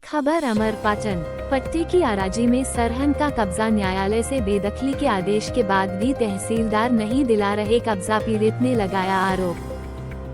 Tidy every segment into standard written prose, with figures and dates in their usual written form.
खबर अमरपाटन। पट्टे की आराजी में सरहन का कब्जा, न्यायालय से बेदखली के आदेश के बाद भी तहसीलदार नहीं दिला रहे कब्जा, पीड़ित ने लगाया आरोप।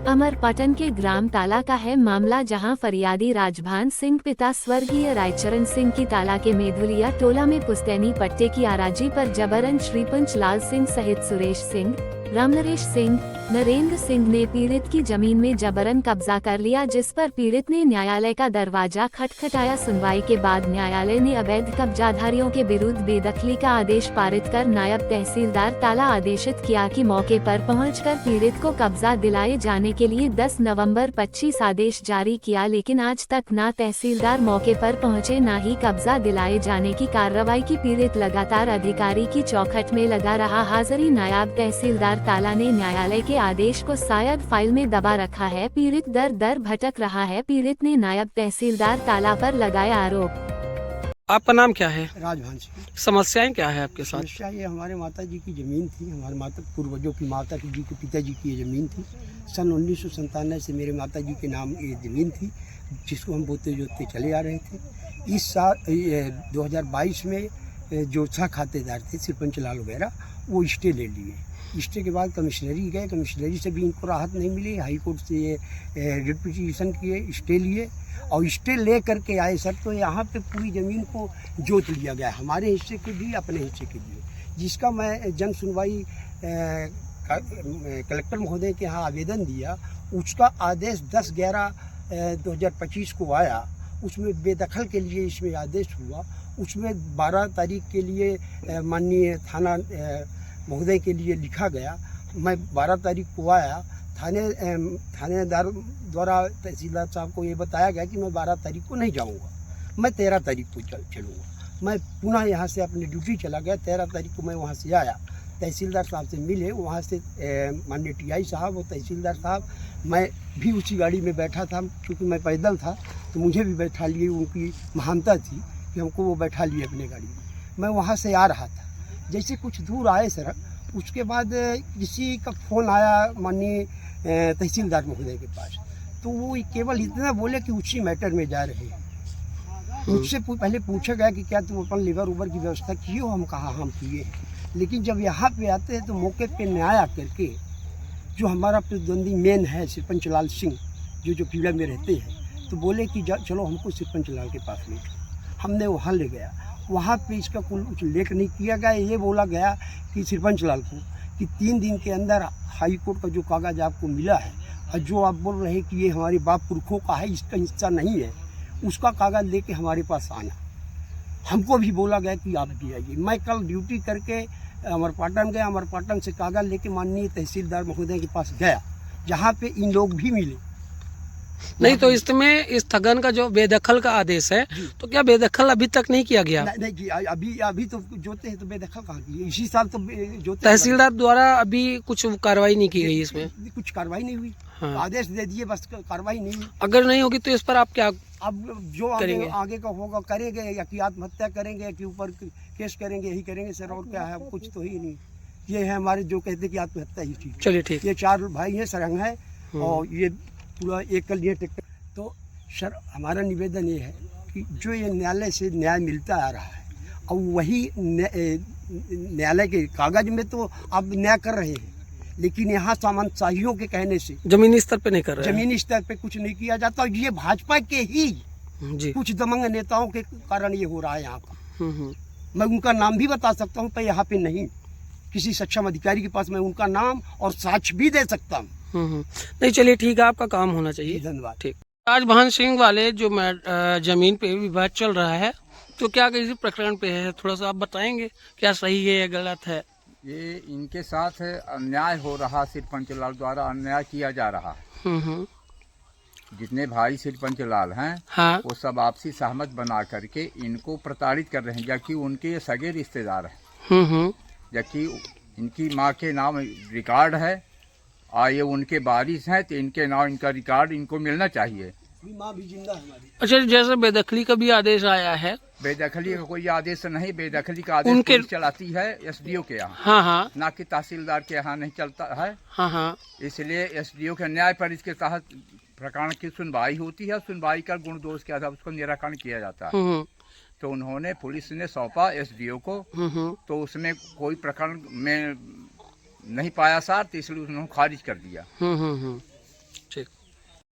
अमरपाटन के ग्राम ताला का है मामला, जहां फरियादी राजभान सिंह पिता स्वर्गीय रायचरण सिंह की ताला के मेधुलिया टोला में पुश्तैनी पट्टे की आराजी पर जबरन श्रीपंच लाल सिंह सहित सुरेश सिंह, रामनरेश सिंह, नरेंद्र सिंह ने पीड़ित की जमीन में जबरन कब्जा कर लिया, जिस पर पीड़ित ने न्यायालय का दरवाजा खटखटाया। सुनवाई के बाद न्यायालय ने अवैध कब्जाधारियों के विरुद्ध बेदखली का आदेश पारित कर नायब तहसीलदार ताला आदेशित किया कि मौके पर पहुंचकर पीड़ित को कब्जा दिलाए जाने के लिए 10 नवंबर 25 आदेश जारी किया, लेकिन आज तक न तहसीलदार मौके पर पहुंचे न ही कब्जा दिलाए जाने की कार्रवाई की। पीड़ित लगातार अधिकारी की चौखट में लगा रहा। हाजिरी नायब तहसीलदार ताला ने न्यायालय के आदेश को शायद फाइल में दबा रखा है। पीड़ित दर दर भटक रहा है। पीड़ित ने नायब तहसीलदार ताला पर लगाया आरोप। आपका नाम क्या है? राजभान सिंह। समस्याएं क्या है आपके साथ? समस्या ये हमारे माता जी की ज़मीन थी, हमारे माता पूर्वजों की माता जी के पिताजी की ये ज़मीन थी। सन 1997 से मेरे माता जी के नाम ये ज़मीन थी, जिसको हम बोते जोतते चले आ रहे थे। इस साल 2022 में जो 6 खातेदार थे सरपंच लाल वगैरह, वो स्टे ले लिए। स्टे के बाद कमिश्नरी गए, कमिश्नरी से भी इनको राहत नहीं मिली। हाई कोर्ट से ये रिट पिटीशन किए, स्टे लिए और स्टे ले करके आए सर, तो यहाँ पे पूरी ज़मीन को जोत लिया गया, हमारे हिस्से के भी अपने हिस्से के लिए, जिसका मैं जन सुनवाई कलेक्टर महोदय के यहाँ आवेदन दिया। उसका आदेश 10/11/2025 को आया। उसमें बेदखल के लिए इसमें आदेश हुआ। उसमें 12 तारीख के लिए माननीय थाना महोदय के लिए लिखा गया। मैं 12 तारीख को आया, थानेदार द्वारा तहसीलदार साहब को ये बताया गया कि मैं 12 तारीख को नहीं जाऊंगा, मैं 13 तारीख को चलूँगा। मैं पुनः यहाँ से अपनी ड्यूटी चला गया। 13 तारीख को मैं वहाँ से आया, तहसीलदार साहब से मिले। वहाँ से माननीय टीआई साहब और तहसीलदार साहब, मैं भी उसी गाड़ी में बैठा था, क्योंकि मैं पैदल था तो मुझे भी बैठा लिए। उनकी महानता थी कि हमको वो बैठा लिए अपने गाड़ी में। मैं वहाँ से आ रहा था, जैसे कुछ दूर आए सर, उसके बाद किसी का फ़ोन आया माननीय तहसीलदार महोदय के पास, तो वो केवल इतना बोले कि उसी मैटर में जा रहे हैं। मुझसे पहले पूछा गया कि क्या तुम अपन लेबर उबर की व्यवस्था किए हो? हम कहा हम किए हैं। लेकिन जब यहाँ पे आते हैं तो मौके पे न्याय करके, जो हमारा प्रतिद्वंदी मेन है सरपंच लाल सिंह, जो पीड़ा में रहते हैं, तो बोले कि चलो हमको सरपंच लाल के पास ले जाओ। हमने वहाँ ले गया। वहाँ पे इसका कुछ उल्लेख नहीं किया गया। ये बोला गया कि सरपंच लाल को कि 3 दिन के अंदर हाई कोर्ट का जो कागज़ आपको मिला है और जो आप बोल रहे हैं कि ये हमारे बाप पुरखों का है, इसका हिस्सा नहीं है, उसका कागज़ लेके हमारे पास आना। हमको भी बोला गया कि आप भी आइए। मैं कल ड्यूटी करके अमरपाटन गया। अमरपाटन से कागज़ लेके माननीय तहसीलदार महोदय के पास गया, जहाँ पे इन लोग भी मिले। नहीं तो इसमें इस स्थगन का जो बेदखल का आदेश है, तो क्या बेदखल अभी तक नहीं किया गया? नहीं जी, अभी तो जोते हैं तो बेदखल कहाँ की? इसी साल तो जोते। तहसीलदार द्वारा अभी कुछ कार्रवाई नहीं की गई, इसमें कुछ कार्रवाई नहीं हुई। हाँ। आदेश दे दिए, बस कार्रवाई नहीं हुई। अगर नहीं होगी तो इस पर आप क्या अब जो आगे का होगा करेंगे, या कि आत्महत्या करेंगे, कि ऊपर केस करेंगे, यही करेंगे सर, और क्या है? कुछ तो ही नहीं। ये है हमारे जो कहते कि आत्महत्या ही चीज। चलिए ठीक। ये 4 भाई हैं, सरंग है, और ये पूरा एक कर लिए ट्रैक्टर। तो सर हमारा निवेदन ये है कि जो ये न्यायालय से न्याय मिलता आ रहा है, और वही न्यायालय के कागज में तो आप न्याय कर रहे हैं, लेकिन यहाँ सामंतशाहियों के कहने से जमीनी स्तर पे नहीं कर रहे हैं। जमीनी स्तर पे कुछ नहीं किया जाता। और ये भाजपा के ही जी कुछ दमंग नेताओं के कारण ये हो रहा है यहाँ का। मैं उनका नाम भी बता सकता हूँ, पर यहाँ पे नहीं, किसी सक्षम अधिकारी के पास मैं उनका नाम और साक्ष्य भी दे सकता हूँ। नहीं चलिए ठीक है, आपका काम होना चाहिए। धन्यवाद। ठीक। राजभान सिंह वाले जो जमीन पे विवाद चल रहा है, तो क्या किसी प्रकरण पे है, थोड़ा सा आप बताएंगे क्या सही है या गलत है? ये इनके साथ अन्याय हो रहा, सरपंच लाल द्वारा अन्याय किया जा रहा है। जितने भाई सरपंच लाल हैं, हाँ, वो सब आपसी सहमत बना करके इनको प्रताड़ित कर रहे हैं, जबकि उनके ये सगे रिश्तेदार हैं। जबकि इनकी माँ के नाम रिकॉर्ड है और ये उनके वारिस हैं, तो इनके नाम इनका रिकॉर्ड इनको मिलना चाहिए। माँ भी जिंदा है हमारी। अच्छा, जैसे बेदखली का भी आदेश आया है? बेदखली का कोई आदेश नहीं, बेदखली का आदेश उनके पुलिस चलाती है एसडीओ के यहाँ। हाँ हाँ, ना कि तहसीलदार के यहाँ नहीं चलता है। हाँ हाँ, इसलिए एसडीओ के न्याय पर इसके तहत प्रकरण की सुनवाई होती है, सुनवाई का गुण दोष के आधार पर उसका निराकरण किया जाता है। तो उन्होंने, पुलिस ने सौंपा एसडीओ को, तो उसमें कोई प्रकरण में नहीं पाया सार, तो इसलिए उन्होंने खारिज कर दिया। ठीक।